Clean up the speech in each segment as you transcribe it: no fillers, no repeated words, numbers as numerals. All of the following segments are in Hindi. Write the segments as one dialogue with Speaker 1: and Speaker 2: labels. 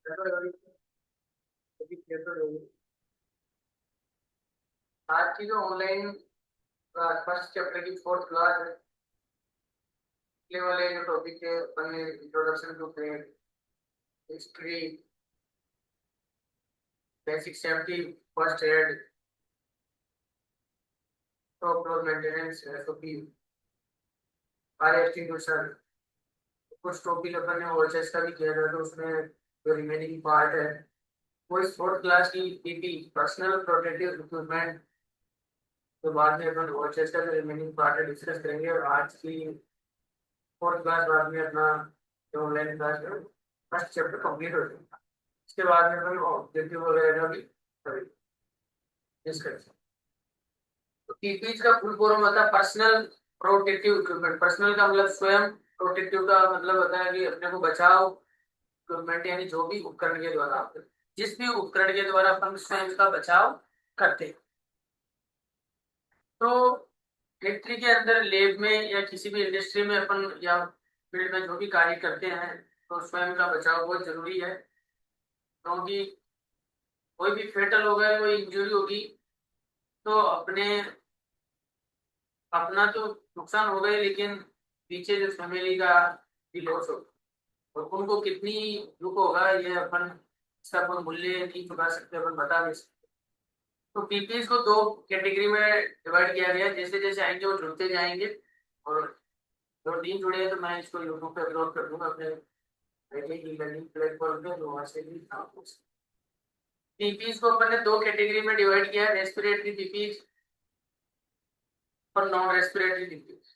Speaker 1: आज की जो ऑनलाइन फर्स्ट चैप्टर की फोर्थ क्लास है, ये वाले जो टॉपिक है अपने introduction to trade, history, basic safety, first aid, top floor maintenance, SOP, fire extinguisher, कुछ टॉपिक अपन ने ओएचएस का भी किया था, तो उसमें जो रिमेनिंग पार्ट है वो इस फोर्थ क्लास की पीपी, पर्सनल प्रोटेक्टिव इक्विपमेंट, तो बाद में अपन ओएचएस का जो रिमेनिंग पार्ट है डिस्कस करेंगे। और आज की फोर्थ क्लास बाद में अपना जो ऑनलाइन क्लास है फर्स्ट चैप्टर कंप्लीट हो जाएगा। इसके बाद में अपन ऑब्जेक्टिव वगैरह का भी करेंगे, डिस्कस। तो पीपीज का फुल फॉर्म होता है पर्सनल प्रोटेक्टिव इक्विपमेंट। पर्सनल का मतलब स्वयं, प्रोटेक्टिव का मतलब होता है कि अपने को बचाव, इक्विपमेंट यानी जो भी उपकरण के द्वारा, जिस भी उपकरण के द्वारा अपन स्वयं का बचाव करते हैं। तो फैक्ट्री के अंदर, लैब में या किसी भी इंडस्ट्री में अपन या फील्ड में जो भी कार्य करते हैं, तो स्वयं का बचाव बहुत जरूरी है। क्योंकि कोई भी फेटल होगा, कोई इंजरी होगी, तो अपना तो नुकसान होगा ही, लेकिन पीछे जो फैमिली का भी लॉस होगा, और उनको कितनी दुख होगा ये अपन, इसका अपन मूल्य नहीं चुका सकते, अपन बता नहीं सकते। तो पीपीज को दो कैटेगरी में डिवाइड किया गया है। जैसे जैसे आएंगे वो जुड़ते जाएंगे, और जो नहीं जुड़े हैं तो मैं इसको यूट्यूब पे अपलोड कर दूंगा अपने की लर्निंग प्लेटफॉर्म पे, तो वहां से भी आप पीपीज को अपन ने दो कैटेगरी में डिवाइड किया है, रेस्पिरेटरी पीपीज और नॉन रेस्पिरेटरी पीपीज।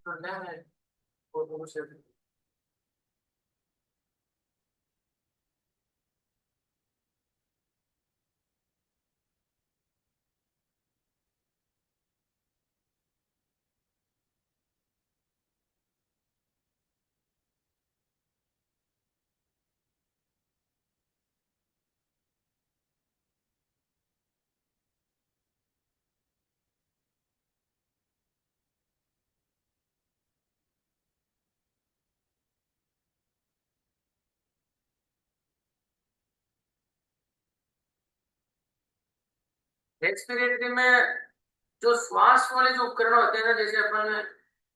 Speaker 1: करना है वो से रेस्पिरेटरी में जो श्वास वाले जो उपकरण होते हैं ना, जैसे अपन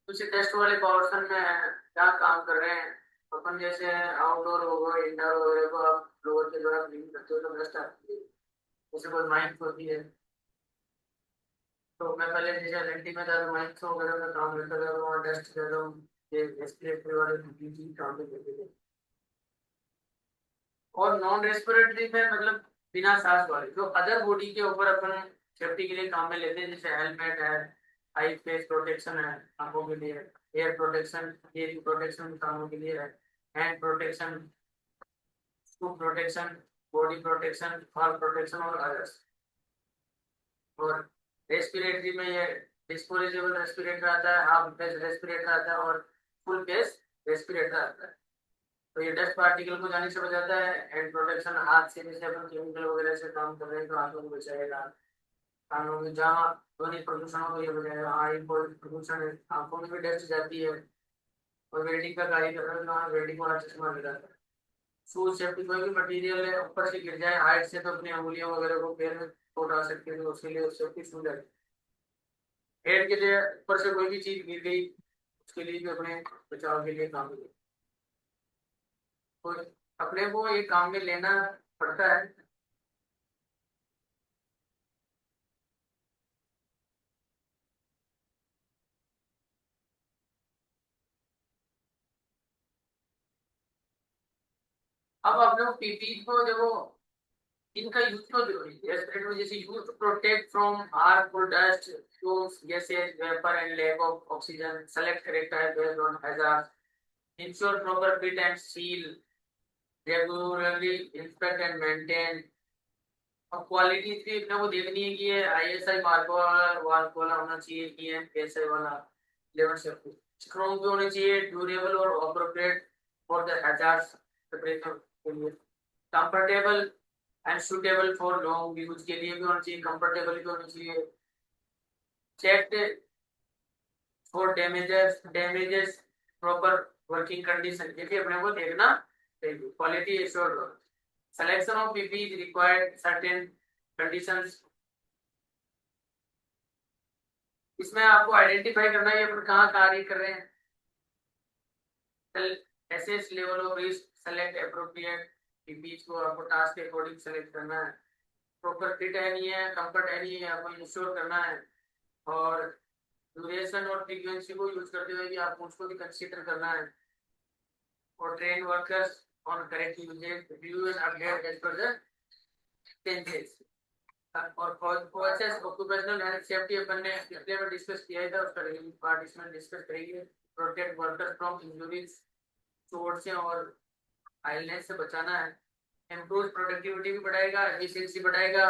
Speaker 1: कुछ टेस्ट वाले पोर्शन में क्या काम कर रहे हैं, अपन जैसे आउटडोर हो गए, इंडोर वगैरह को आप फ्लोर के द्वारा क्लीन करते हो तो डस्ट आती है, जैसे कोई माइक होती है। तो मैं पहले जैसे एलएनटी में था, तो माइक वगैरह में काम करता था, तो वहाँ डस्ट ज्यादा, ये रेस्पिरेटरी वाले पीपीई काम में करते थे। और नॉन रेस्पिरेटरी में मतलब बिना सांस वाले जो अदर बॉडी के ऊपर अपन सेफ्टी के लिए काम में लेते हैं, जैसे हेलमेट है, आई फेस प्रोटेक्शन है आंखों के लिए, एयर प्रोटेक्शन, एयर प्रोटेक्शन कानों के लिए है, hand protection, foot protection, body protection, fall protection और अदर्स। और रेस्पिरेटरी में ये डिस्पोजेबल रेस्पिरेटर आता है, हाफ फेस रेस्पिरेटर आता है, और फुल फेस रेस्पिरेटर आता है। तो ये डस्ट पार्टिकल को जाने से बचाता है। हैंड प्रोटेक्शन, हाथ से जैसे अपन केमिकल वगैरह से काम कर रहे हैं तो हाथों को बचाएगा। कानों में जहाँ ध्वनि प्रदूषण हो तो ये बचाएगा। आई प्रदूषण है, आंखों में भी डस्ट जाती है। और वेल्डिंग का कार्य कर रहे हैं तो वहाँ वेल्डिंग वाला चश्मा लगाता है। शूज सेफ्टी, कोई भी मटेरियल है ऊपर से गिर जाए हाइट से तो अपनी अंगुलियों वगैरह को पैर में चोट आ सकती है, तो उसके लिए सेफ्टी शूज है। हेड के लिए ऊपर से कोई भी चीज गिर गई, उसके लिए भी अपने बचाव के लिए काम करे, तो अपने को ये काम में लेना पड़ता है। अब आप लोग पीपी को देखो, इनका यूज क्यों जरूरी है रेस्पिरेटर में, जैसे use to protect from harmful dust, fumes, gases, vapour and lack of oxygen, select correct type based on hazard, ensure proper fit and seal, regularly inspect and maintain, और क्वालिटी भी अपने को देखनी है कि ये ISI मार्क वाला होना चाहिए कि PSI वाला लेवल से स्ट्रॉन्ग भी होने चाहिए, ड्यूरेबल और appropriate for the hazards preparation के लिए, comfortable and suitable for long use के लिए भी होना चाहिए, कंफर्टेबल भी होना चाहिए, check for damages proper working condition, ये भी अपने को देखना चाहिए। Quality assured, selection of PP is required certain conditions, इसमें आपको आइडेंटिफाई करना है अपन कहाँ कार्य कर रहे हैं, assess level of risk, select appropriate PPs को आपको टास्क के अकॉर्डिंग सेलेक्ट करना है, प्रॉपर फिट है नहीं है, कंफर्ट है नहीं है, आपको इंश्योर करना है, और ड्यूरेशन और फ्रीक्वेंसी को यूज करते हुए भी आपको उसको भी कंसीडर करना है, और train workers on correct usages, review and update as per the changes. और OHS ऑक्यूपेशनल हेल्थ सेफ्टी अपन ने पिछले में डिस्कस किया था, उसका पार्ट इसमें डिस्कस करेंगे। प्रोटेक्ट वर्कर्स फ्रॉम इंजरीज, चोट से और आइलनेस से बचाना है, इम्प्रूव प्रोडक्टिविटी भी बढ़ाएगा, एफिशिएंसी बढ़ाएगा,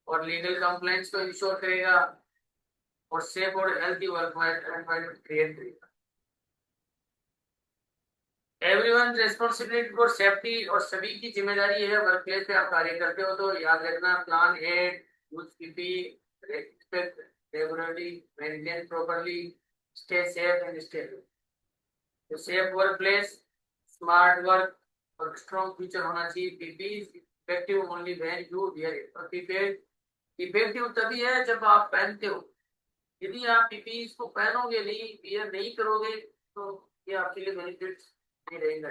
Speaker 1: और लीगल कंप्लायंस को इंश्योर करेगा, और सेफ और हेल्थी वर्क एनवायरनमेंट क्रिएट करेगा। एवरीवन रेस्पॉन्सिबिलिटी फॉर सेफ्टी, और सभी की जिम्मेदारी है वर्क प्लेस पे आप कार्य करते हो तो याद रखना, plan ahead, use PP, respect regularly, maintain properly, stay safe and stay, तो safe work place, smart work और स्ट्रॉन्ग फ्यूचर होना चाहिए। PP effective only when you wear it, और पीपी इफेक्टिव तभी है जब आप पहनते हो, यदि आप पीपी को पहनोगे नहीं, वियर नहीं करोगे, तो ये आपके लिए बेनिफिट नहीं रहेगा।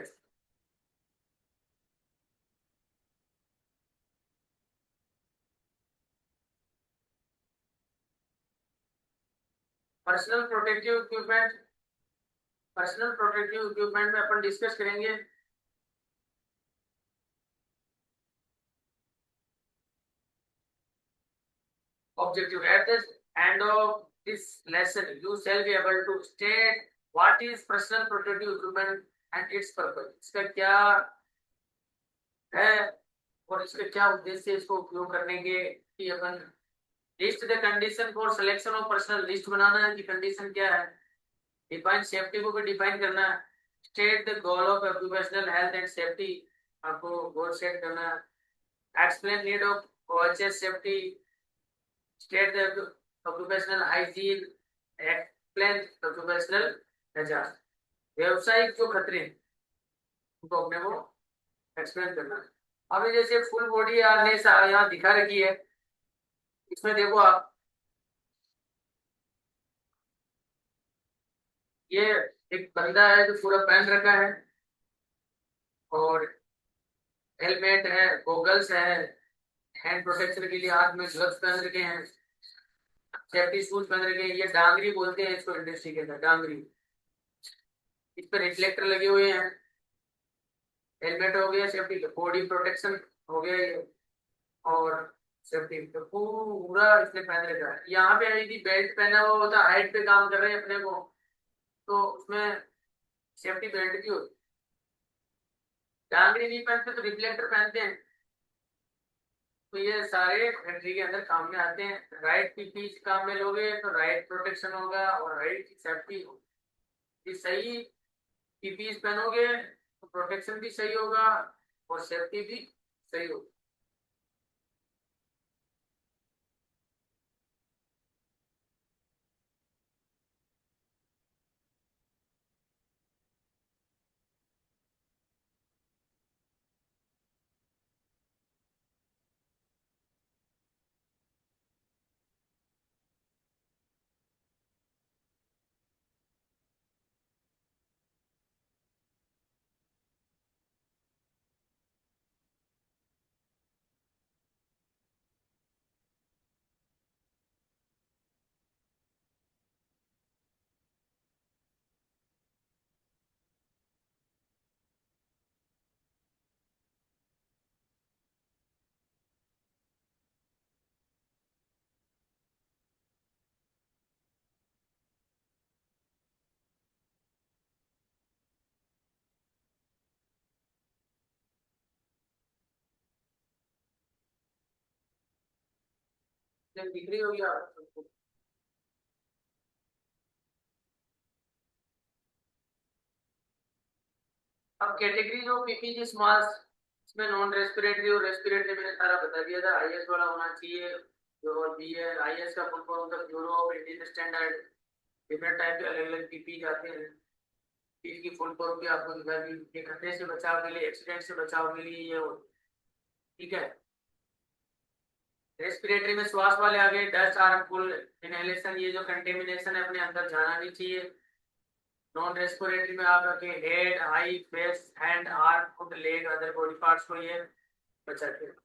Speaker 1: Personal protective equipment, personal protective equipment में अपन डिस्कस करेंगे। Objective at the end of this lesson you shall be able to state what is personal protective equipment and its purpose, इसका क्या है और इसका क्या उद्देश्य है, इसको उपयोग करने के कि अपन list the condition for selection of personal, list बनाना है कि कंडीशन क्या है, डिफाइन सेफ्टी को भी डिफाइन करना है, state the goal of occupational health and safety, आपको गोल सेट करना है, explain need of OHS safety, state the occupational hygiene, explain occupational hazard, व्यवसायिक जो खतरे हैं उनको अपने को एक्सप्लेन करना है। अभी जैसे फुल बॉडी हार्नेस यहाँ दिखा रखी है, इसमें देखो आप, ये एक बंदा है जो पूरा पहन रखा है, और हेलमेट है, गोगल्स है, हैंड प्रोटेक्शन के लिए हाथ में ग्लव्स पहन रखे हैं, सेफ्टी शूज पहन रखे हैं, ये डांगरी बोलते हैं इसको इंडस्ट्री के अंदर, डांगरी, इस पर रिफ्लेक्टर लगे हुए हैं, हेलमेट हो गया, सेफ्टी बॉडी प्रोटेक्शन हो गया ये, और सेफ्टी तो पूरा इसने पहन रखा है। यहाँ पे यदि बेल्ट पहना हुआ होता, हाइट पे काम कर रहे हैं अपने को, तो उसमें सेफ्टी बेल्ट की होती, डांगरी नहीं पहनते तो रिफ्लेक्टर पहनते हैं, तो ये सारे फैक्ट्री के अंदर काम में आते हैं। राइट पीपी काम में लोगे तो राइट प्रोटेक्शन होगा और राइट सेफ्टी होगी, ये सही पीपीज पहनोगे तो प्रोटेक्शन भी सही होगा और सेफ्टी भी सही होगी। दिख रही होगी आपको। अब कैटेगरी जो पीपी जिस मास इसमें नॉन रेस्पिरेटरी और रेस्पिरेटरी मैंने सारा बता दिया था, आईएस वाला होना चाहिए। जो बी है आईएस का फुल फॉर्म होता है bureau of Indian standard. Different type के अलग अलग पीपी जाते हैं। इसकी फुल फॉर्म भी आपको दिखा दी, ये खतरे से बचाव के लिए, एक्सीडेंट से बचाव के लिए ये ठीक है। रेस्पिरेटरी में श्वास वाले आ गए, डस्ट हार्मफुल इनहेलेशन, ये जो कंटेमिनेशन है अपने अंदर जाना नहीं चाहिए। नॉन रेस्पिरेटरी में आप रखे head, eye, face, hand, arm, foot, leg, other body parts को ये बचाते हैं।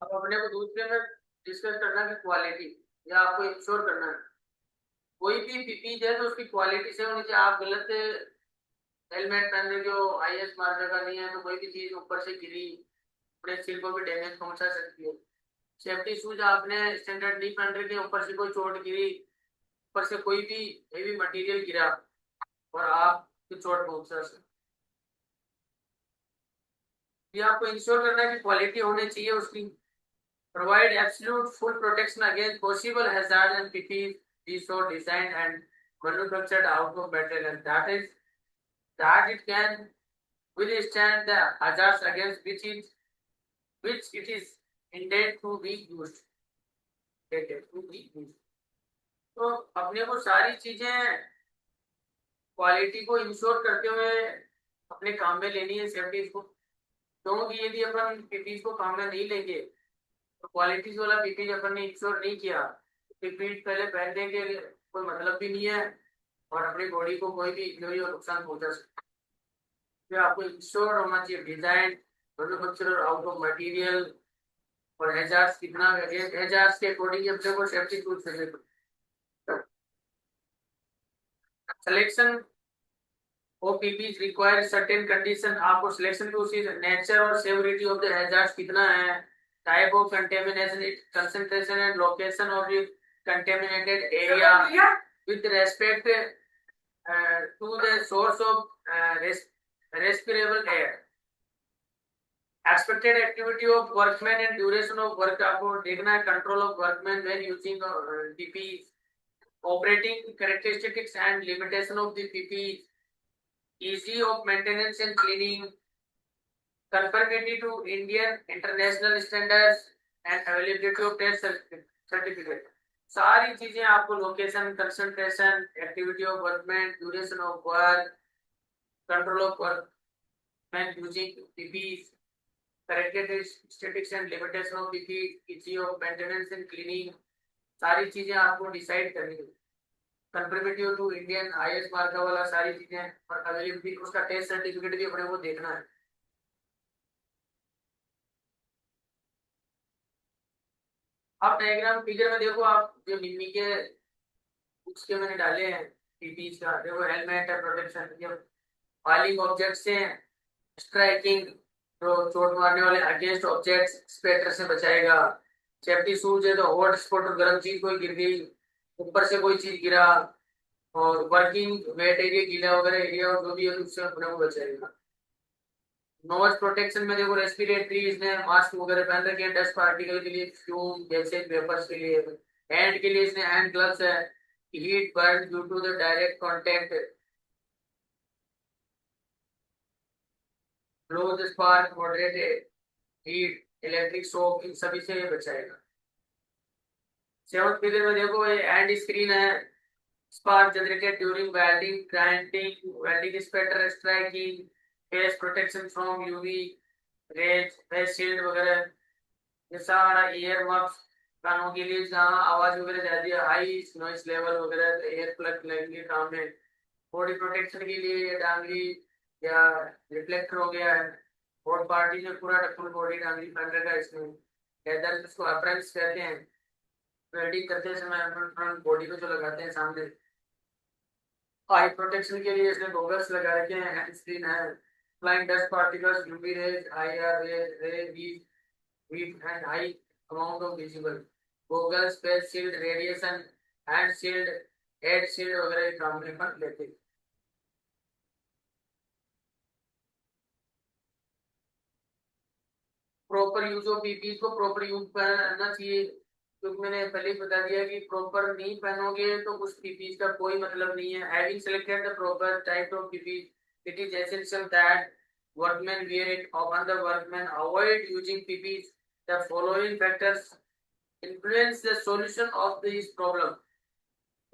Speaker 1: अब अपने को दूसरे में डिस्कस करना है क्वालिटी, या आपको इंश्योर करना है कोई भी पीपी है तो उसकी क्वालिटी से होनी चाहिए। आप गलत हेलमेट पहन रहे हो, आईएस मारने का नहीं है, तो कोई भी चीज ऊपर से गिरी अपने सिर को भी डैमेज पहुंचा सकती है। सेफ्टी शूज आपने स्टैंडर्ड नहीं पहन रखे, ऊपर से कोई चोट गिरी, ऊपर से कोई भी हेवी मटेरियल गिरा और आपको चोट पहुंचा सकती है। ये आपको इंश्योर करना है कि क्वालिटी होनी चाहिए उसकी। Provide absolute full protection against possible hazards and PPE is so designed and manufactured out of metal, and that it can withstand the hazards against which it is intended to be used. तो अपने को सारी चीजें क्वालिटी को इंश्योर करते हुए अपने काम में लेनी है सेफ्टी को। क्योंकि यदि अपन पीपी को काम में नहीं लेंगे तो क्वालिटीज वाला पीपी अपन ने इंश्योर नहीं किया, पीपी पहले पहनने के लिए कोई मतलब भी नहीं है और अपनी बॉडी को कोई भी इंजरी और नुकसान पहुंचा सकता है। तो आपको इंश्योर होना चाहिए, design, manufacturer, out of material और एजार्स कितना, एजार्स के अकॉर्डिंग अपने को सेफ्टी टूल्स चाहिए। Selection of PPs require certain condition, आपको सिलेक्शन की उसी नेचर और सेवरिटी ऑफ द हैजार्ड्स कितना है, type of contamination, it concentration and location of the contaminated area with respect to the source of respirable air, expected activity of workmen and duration of work, आपको देखना है control of workman when using PPE, operating characteristics and limitation of the PPE, easy of maintenance and cleaning, conformity to Indian international standards and availability of test certificate। सारी चीजें आपको location, concentration, activity of workman, duration of work, control of workman using PPs, characteristics and limitation of PP, easy of maintenance and cleaning, सारी चीजें आपको डिसाइड करनी है। Conformative to Indian IS mark वाला सारी चीजें और अवेलेबिलिटी, उसका टेस्ट सर्टिफिकेट भी अपने को देखना है। आप डायग्राम फिगर में देखो, आप जो निम्मी के उसके मैंने डाले हैं पीपीज का, देखो हेलमेट है, प्रोटेक्शन, ये फॉलिंग ऑब्जेक्ट से स्ट्राइकिंग, जो चोट मारने वाले अगेंस्ट ऑब्जेक्ट्स, स्पेटर से बचाएगा। सेफ्टी शूज है तो हॉट स्पॉट और गर्म चीज कोई गिर गई, ऊपर से कोई चीज गिरा, और वर्किंग वेट एरिया, गीला वगैरह एरिया और जो भी है उससे अपने को बचाएगा। नॉइज प्रोटेक्शन में देखो रेस्पिरेटरी, इसने मास्क वगैरह पहन रखे हैं डस्ट पार्टिकल के लिए, फ्यूम गैसेज वेपर्स के लिए। हैंड के लिए इसने हैंड ग्लव्स है, heat burn due to the direct contact, close spark, moderate heat, electric shock, इन सभी से ये बचाएगा। सेवंथ फिगर में देखो ये हैंड स्क्रीन है, spark generated during welding, grinding, welding spatter striking, face protection from UV rays, face shield वगैरह, ये सारा एयर मफ्स कानों के लिए जहाँ आवाज वगैरह जाती है, हाई नॉइस लेवल वगैरह एयर प्लग लगेंगे काम में। बॉडी प्रोटेक्शन के लिए ये डांगली या रिफ्लेक्टर हो गया है, और पार्टी में पूरा फुल बॉडी डांगली पहन रखा है इसमें। लेदर जिसको अप्रेंस कहते हैं, वेल्डिंग करते समय फ्रंट बॉडी को जो लगाते हैं सामने। आई प्रोटेक्शन के लिए इसने गोगल्स लगा रखे हैं, हैंड स्क्रीन है, flying dust particles, UV rays, IR ray heat and high amount of visible goggles, face shield, radiation, hand shield, head shield वगैरह काम में पर लेते हैं। प्रॉपर यूज ऑफ पीपी को प्रॉपर यूज करना चाहिए, क्योंकि मैंने पहले ही बता दिया कि प्रॉपर नहीं पहनोगे तो उस पीपी का कोई मतलब नहीं है। Having selected the proper type of PP, it is essential that workmen wear it. Often the workmen avoid using PPs. The following factors influence the solution of this problem: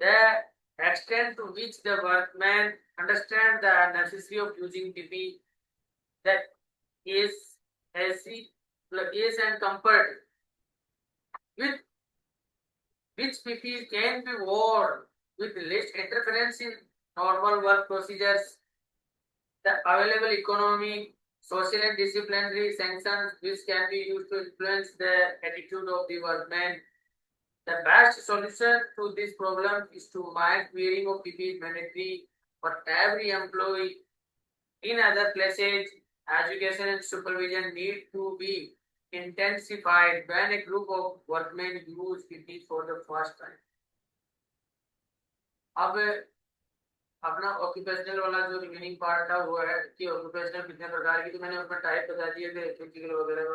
Speaker 1: the extent to which the workmen understand the necessity of using PP, that is AC, ease and comfort with which PP can be worn with less interference in normal work procedures, the available economic, social and disciplinary sanctions which can be used to influence the attitude of the workmen. The best solution to this problem is to make wearing of PPE mandatory for every employee. In other places, education and supervision need to be intensified when a group of workmen use PPE for the first time. अब अपना ऑक्यूपेशनल वाला जो रिमेनिंग पार्ट था वो है कि ऑक्यूपेशनल कितने प्रकार की, तो मैंने उसमें टाइप बता दिए थे, फिजिकल वगैरह,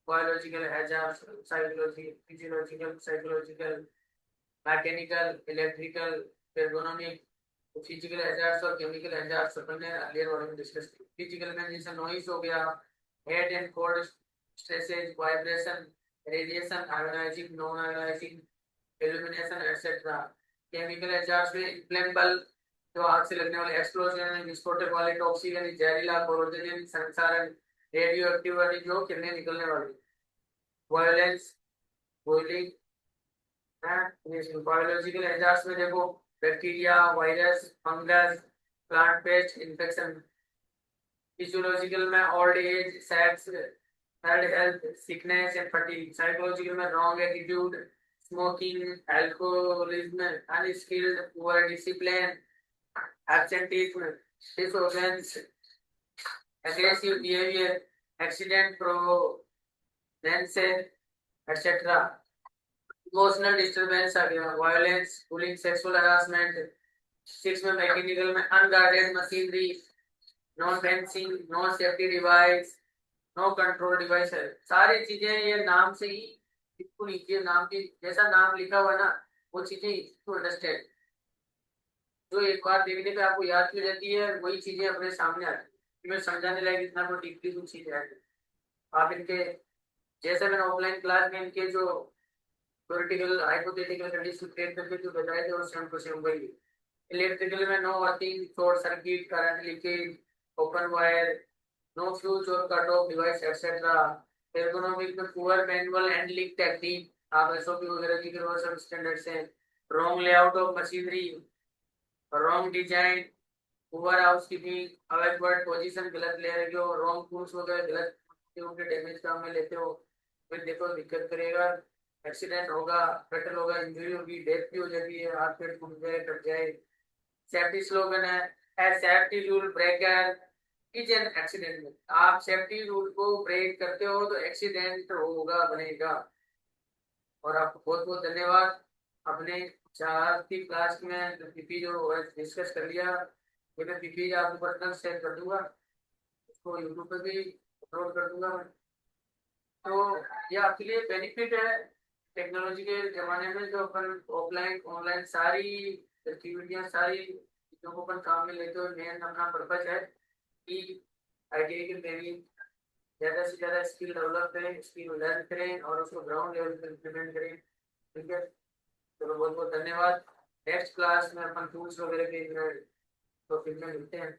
Speaker 1: biological, HR, psychological, physiological, psychological, mechanical, electrical, ergonomic. तो फिजिकल एचआर और केमिकल एचआर अपन ने अर्लियर वाले में डिस्कस की। फिजिकल में जैसे नॉइस हो गया, heat and cold stresses, vibration, radiation, ionizing, non ionizing, illumination etcetera. Chemical HR में इन्फ्लेमेबल, जो आग से लगने वाले, एक्सप्लोजन, विस्फोटक वाले, टॉक्सिक यानी जहरीला, कोरोजन संसारन, रेडियो एक्टिव वाली जो किरणें निकलने वाली, वायलेंस, बॉइलिंग है। बायोलॉजिकल एजार्ट्स में देखो bacteria, virus, fungus, plant pest infection. Physiological में old age, sex, bad health, sickness and fatigue. Psychological में wrong attitude, smoking, alcoholism, unskilled, poor discipline, absenteeism, disobedience, aggressive behavior, accident prone, etc. Emotional disturbance आ गया, violence, bullying, sexual harassment। 6 में मैकेनिकल में unguarded machinery, no fencing, no safety device, no control device है। सारी चीजें ये नाम से ही इसको नीचे नाम की जैसा नाम लिखा हुआ ना, वो चीजें इसको अंडरस्टैंड, जो एक बार देखने पे आपको याद की जाती है वही चीजें अपने सामने आती है। मैं समझाने लायक इतना कोई डीपली कुछ चीज है आप इनके, जैसे मैंने ऑफलाइन क्लास में इनके जो थ्योरेटिकल हाइपोथेटिकल कंडीशन क्रिएट करके जो बताए थे वो सेम टू सेम वही। इलेक्ट्रिकल में no working short circuit, current leakage, open wire, no fuse और cut off device etcetera. Ergonomic में पुअर मैनुअल हैंडलिंग टेक्निक, आप एसओपी वगैरह की करो सब स्टैंडर्ड से। Wrong layout of machinery, wrong design, over housekeeping, awkward position गलत ले रहे हो, रॉन्ग टूल्स वगैरह गलत उनके डैमेज काम में लेते हो, फिर देखो दिक्कत करेगा, एक्सीडेंट होगा, कटल होगा, इंजरी होगी, डेथ भी हो जाती है, हाथ पैर टूट जाए, कट जाए। सेफ्टी स्लोगन है, as safety rule breaker is an accident. में आप सेफ्टी रूल को ब्रेक करते हो तो एक्सीडेंट होगा, बनेगा। और आपको बहुत बहुत धन्यवाद। अपने 4 की क्लास में पीपी जो डिस्कस कर लिया, ये मैं पीपी आपको पर्सनल शेयर कर दूंगा, उसको यूट्यूब पे भी अपलोड कर दूंगा मैं। तो ये आपके लिए बेनिफिट है। टेक्नोलॉजी के जमाने में जो अपन ऑफलाइन ऑनलाइन सारी एक्टिविटियां, सारी चीजों को अपन काम में लेते हुए मेन अपना पर्पज है कि आईटीआई के ट्रेनिंग ज्यादा से ज्यादा स्किल डेवलप करें, स्किल लर्न करें और उसको ग्राउंड लेवल पर इम्प्लीमेंट करें। ठीक है, चलो बहुत बहुत धन्यवाद। नेक्स्ट क्लास में अपन टूल्स वगैरह के टॉपिक में मिलते हैं।